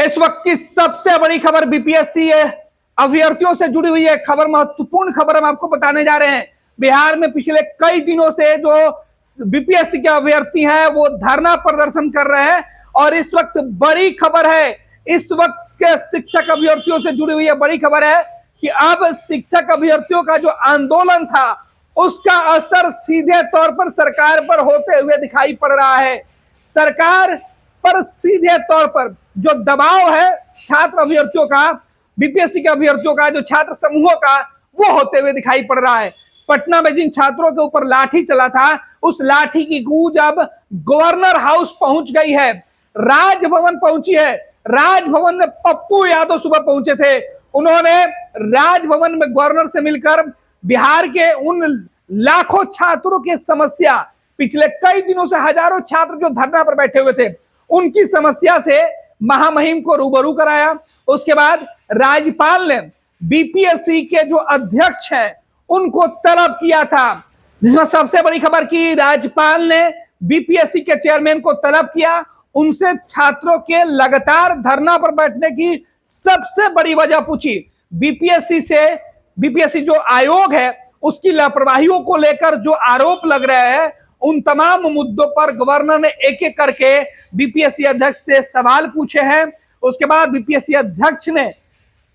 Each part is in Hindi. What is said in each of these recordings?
इस वक्त की सबसे बड़ी खबर बीपीएससी अभ्यर्थियों से जुड़ी हुई है खबर, महत्वपूर्ण खबर हम आपको बताने जा रहे हैं। बिहार में पिछले कई दिनों से जो बीपीएससी के अभ्यर्थी हैं वो धरना प्रदर्शन कर रहे हैं और इस वक्त बड़ी खबर है, इस वक्त के शिक्षक अभ्यर्थियों से जुड़ी हुई है बड़ी खबर है कि अब शिक्षक अभ्यर्थियों का जो आंदोलन था उसका असर सीधे तौर पर सरकार पर होते हुए दिखाई पड़ रहा है। सरकार पर सीधे तौर पर जो दबाव है छात्र अभ्यर्थियों का, बीपीएससी के अभ्यर्थियों का, जो छात्र समूहों का, वो होते हुए दिखाई पड़ रहा है। पटना में जिन छात्रों के ऊपर लाठी चला था उस लाठी की गूंज अब गवर्नर हाउस पहुंच गई है, राजभवन पहुंची है। राजभवन में पप्पू यादव सुबह पहुंचे थे, उन्होंने राजभवन में गवर्नर से मिलकर बिहार के उन लाखों छात्रों की समस्या, पिछले कई दिनों से हजारों छात्र जो धरना पर बैठे हुए थे उनकी समस्या से महामहिम को रूबरू कराया। उसके बाद राज्यपाल ने बीपीएससी के जो अध्यक्ष हैं उनको तलब किया था, जिसमें सबसे बड़ी खबर की राज्यपाल ने बीपीएससी के चेयरमैन को तलब किया, उनसे छात्रों के लगातार धरना पर बैठने की सबसे बड़ी वजह पूछी। बीपीएससी जो आयोग है उसकी लापरवाहियों को लेकर जो आरोप लग रहे हैं उन तमाम मुद्दों पर गवर्नर ने एक एक करके बीपीएससी अध्यक्ष से सवाल पूछे हैं। उसके बाद बीपीएससी अध्यक्ष ने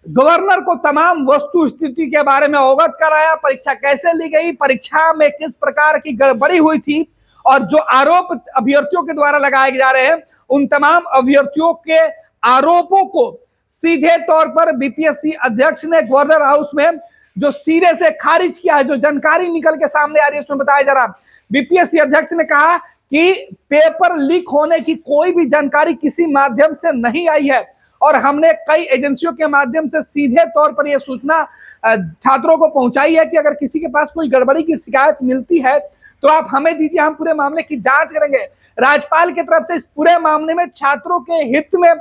गवर्नर को तमाम वस्तु स्थिति के बारे में अवगत कराया, परीक्षा कैसे ली गई, परीक्षा में किस प्रकार की गड़बड़ी हुई थी और जो आरोप अभ्यर्थियों के द्वारा लगाए जा रहे हैं उन तमाम अभ्यर्थियों के आरोपों को सीधे तौर पर बीपीएससी अध्यक्ष ने गवर्नर हाउस में जो सिरे से खारिज किया है। जो जानकारी निकल के सामने आ रही है उसमें बताया जा रहा, बीपीएससी अध्यक्ष ने कहा कि पेपर लीक होने की कोई भी जानकारी किसी माध्यम से नहीं आई है और हमने कई एजेंसियों के माध्यम से सीधे तौर पर यह सूचना छात्रों को पहुंचाई है कि अगर किसी के पास कोई गड़बड़ी की शिकायत मिलती है तो आप हमें दीजिए, हम पूरे मामले की जांच करेंगे। राज्यपाल की तरफ से इस पूरे मामले में छात्रों के हित में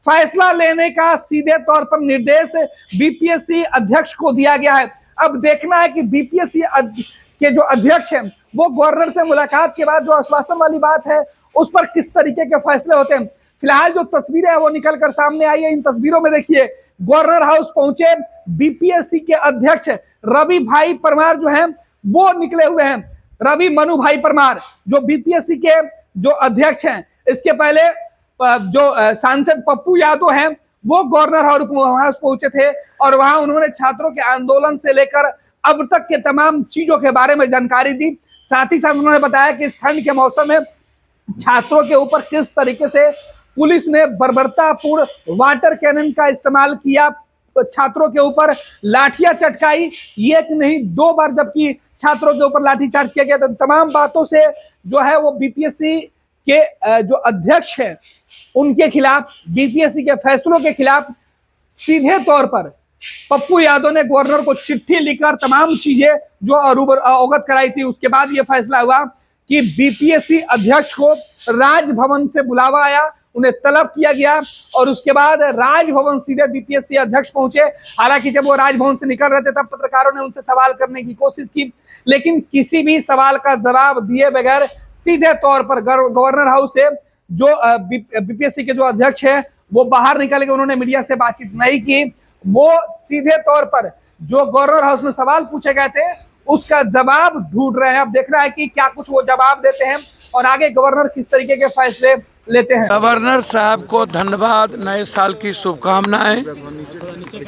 फैसला लेने का सीधे तौर पर निर्देश बीपीएससी अध्यक्ष को दिया गया है। अब देखना है कि बीपीएससी के जो अध्यक्ष हैं वो गवर्नर से मुलाकात के बाद जो आश्वासन वाली बात है उस पर किस तरीके के फैसले होते हैं। फिलहाल जो तस्वीरें हैं वो निकल कर सामने आई है, इन तस्वीरों में देखिए गवर्नर हाउस पहुंचे बीपीएससी के अध्यक्ष रवि भाई परमार जो हैं वो निकले हुए हैं। रवि मनु भाई परमार जो बीपीएससी के जो अध्यक्ष हैं, इसके पहले जो सांसद पप्पू यादव हैं वो गवर्नर हाउस पहुंचे थे और वहां उन्होंने छात्रों के आंदोलन से लेकर अब तक के तमाम चीजों के बारे में जानकारी दी। साथ ही साथ उन्होंने बताया कि इस ठंड के मौसम में छात्रों के ऊपर किस तरीके से पुलिस ने बर्बरतापूर्ण वाटर कैनन का इस्तेमाल किया, छात्रों के ऊपर लाठियां चटकाई, एक नहीं दो बार जबकि छात्रों के ऊपर लाठीचार्ज किया गया। तो तमाम बातों से जो है वो बीपीएससी के जो अध्यक्ष हैं उनके खिलाफ, बीपीएससी के फैसलों के खिलाफ सीधे तौर पर पप्पू यादव ने गवर्नर को चिट्ठी लिखकर तमाम चीजें जो अवगत कराई थी। उसके बाद यह फैसला हुआ कि बीपीएससी अध्यक्ष को राजभवन से बुलावा आया, उन्हें तलब किया गया और उसके बाद राजभवन सीधे बीपीएससी अध्यक्ष पहुंचे। हालांकि जब वो राजभवन से निकल रहे थे तब पत्रकारों ने उनसे सवाल करने की कोशिश की, लेकिन किसी भी सवाल का जवाब दिए बगैर सीधे तौर पर गवर्नर हाउस से जो बीपीएससी के जो अध्यक्ष है वो बाहर निकल गए, उन्होंने मीडिया से बातचीत नहीं की। वो सीधे तौर पर जो गवर्नर हाउस में सवाल पूछे गए थे उसका जवाब ढूंढ रहे हैं। अब देखना है कि क्या कुछ वो जवाब देते हैं और आगे गवर्नर किस तरीके के फैसले लेते हैं। गवर्नर साहब को धन्यवाद, नए साल की शुभकामनाएं।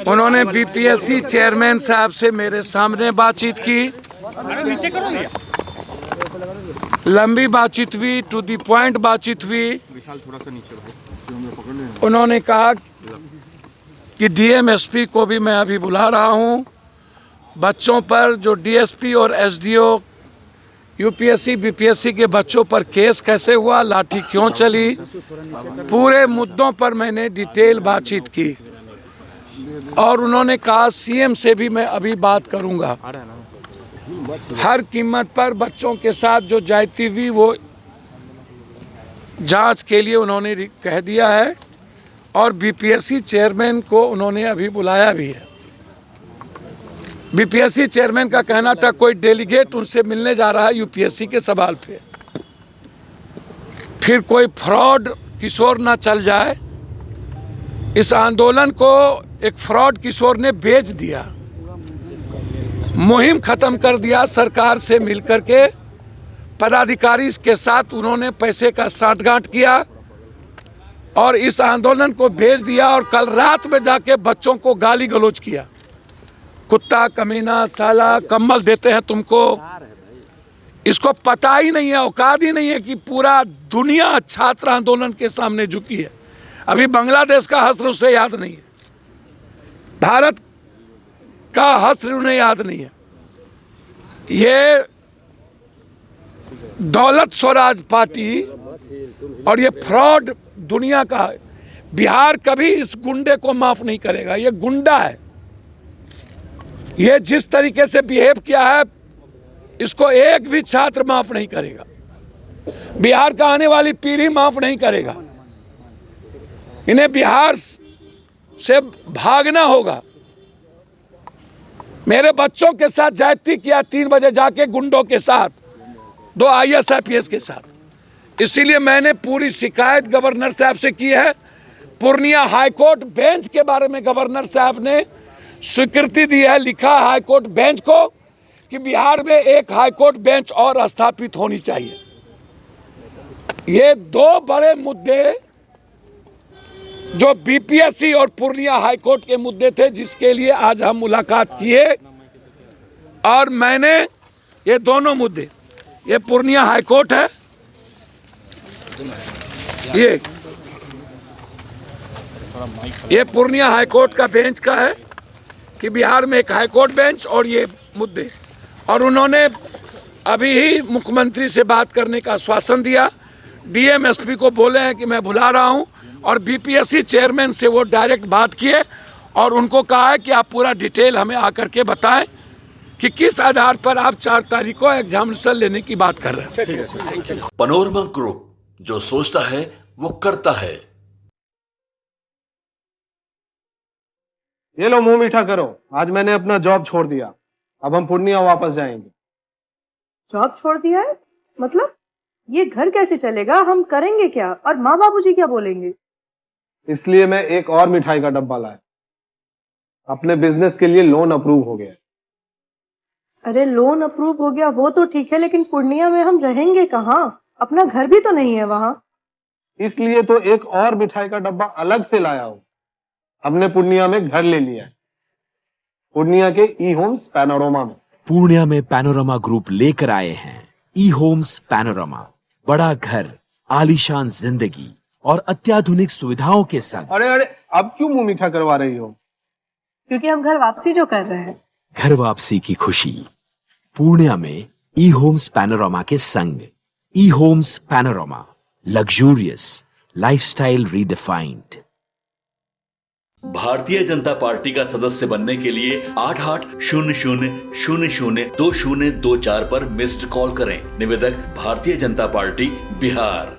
उन्होंने बीपीएससी चेयरमैन साहब से मेरे सामने बातचीत की, लंबी बातचीत हुई, टू दी पॉइंट बातचीत हुई। उन्होंने कहा कि डीएम-एसपी को भी मैं अभी बुला रहा हूं, बच्चों पर जो डीएसपी और एसडीओ यूपीएससी बीपीएससी के बच्चों पर केस कैसे हुआ, लाठी क्यों चली, पूरे मुद्दों पर मैंने डिटेल बातचीत की और उन्होंने कहा सीएम से भी मैं अभी बात करूंगा। हर कीमत पर बच्चों के साथ जो जायती हुई वो जांच के लिए उन्होंने कह दिया है और बीपीएससी चेयरमैन को उन्होंने अभी बुलाया भी है। बीपीएससी चेयरमैन का कहना था कोई डेलीगेट उनसे मिलने जा रहा है यूपीएससी के सवाल पे। फिर कोई फ्रॉड किशोर ना चल जाए। इस आंदोलन को एक फ्रॉड किशोर ने बेच दिया, मुहिम खत्म कर दिया। सरकार से मिलकर के पदाधिकारी के साथ उन्होंने पैसे का साठगांठ किया और इस आंदोलन को भेज दिया और कल रात में जाके बच्चों को गाली गलौज किया, कुत्ता, कमीना, साला, कम्बल देते हैं तुमको। इसको पता ही नहीं है, औकात ही नहीं है कि पूरा दुनिया छात्र आंदोलन के सामने झुकी है। अभी बांग्लादेश का हश्र उसे याद नहीं है, भारत का हश्र उन्हें याद नहीं है। ये दौलत स्वराज पार्टी और ये फ्रॉड दुनिया का है। बिहार कभी इस गुंडे को माफ नहीं करेगा। ये गुंडा है, ये जिस तरीके से बिहेव किया है इसको एक भी छात्र माफ नहीं करेगा, बिहार का आने वाली पीढ़ी माफ नहीं करेगा। इन्हें बिहार से भागना होगा। मेरे बच्चों के साथ ज्यादती किया 3 बजे जाके गुंडों के साथ, 2 IAS IPS के साथ। इसीलिए मैंने पूरी शिकायत गवर्नर साहब से की है। पूर्णिया हाईकोर्ट बेंच के बारे में गवर्नर साहब ने स्वीकृति दी है, लिखा हाईकोर्ट बेंच को कि बिहार में एक हाईकोर्ट बेंच और स्थापित होनी चाहिए। ये 2 बड़े मुद्दे जो BPSC और पूर्णिया हाईकोर्ट के मुद्दे थे, जिसके लिए आज हम मुलाकात किए। और मैंने ये दोनों मुद्दे, ये पूर्णिया हाईकोर्ट है, ये पूर्णिया हाईकोर्ट का बेंच का है कि बिहार में एक हाईकोर्ट बेंच और ये मुद्दे। और उन्होंने अभी ही मुख्यमंत्री से बात करने का आश्वासन दिया। DM SP को बोले हैं कि मैं बुला रहा हूं और BPSC चेयरमैन से वो डायरेक्ट बात किए और उनको कहा है कि आप पूरा डिटेल हमें आकर के बताएं कि किस आधार पर आप 4 तारीख को एग्जामिनेशन लेने की बात कर रहे हैं। पैनोरमा ग्रुप, जो सोचता है वो करता है। ये लो, मुंह मीठा करो। आज मैंने अपना जॉब छोड़ दिया, अब हम पूर्णिया वापस जाएंगे। जॉब छोड़ दिया है? मतलब ये घर कैसे चलेगा? हम करेंगे क्या? और माँ बाबूजी क्या बोलेंगे? इसलिए मैं एक और मिठाई का डब्बा लाया। अपने बिजनेस के लिए लोन अप्रूव हो गया। अरे लोन अप्रूव हो गया वो तो ठीक है, लेकिन पूर्णिया में हम रहेंगे कहाँ? अपना घर भी तो नहीं है वहाँ। इसलिए तो एक और मिठाई का डब्बा अलग से लाया हूँ। हमने पूर्णिया में घर ले लिया है, पूर्णिया के E-Homes पैनोरमा में। पूर्णिया में पैनोरमा ग्रुप लेकर आए हैं E-Homes पैनोरमा। बड़ा घर, आलीशान जिंदगी और अत्याधुनिक सुविधाओं के संग। अरे अरे, अब क्यों मुंह मीठा करवा रही हो? क्योंकि हम घर वापसी जो कर रहे हैं। घर वापसी की खुशी पूर्णिया में E-Homes पैनोरमा के संग। E-Homes panorama, luxurious lifestyle redefined. Bharatiya Janata party का सदस्य बनने के लिए 8800002024 पर मिस्ड कॉल करें। निवेदक, भारतीय जनता पार्टी, बिहार।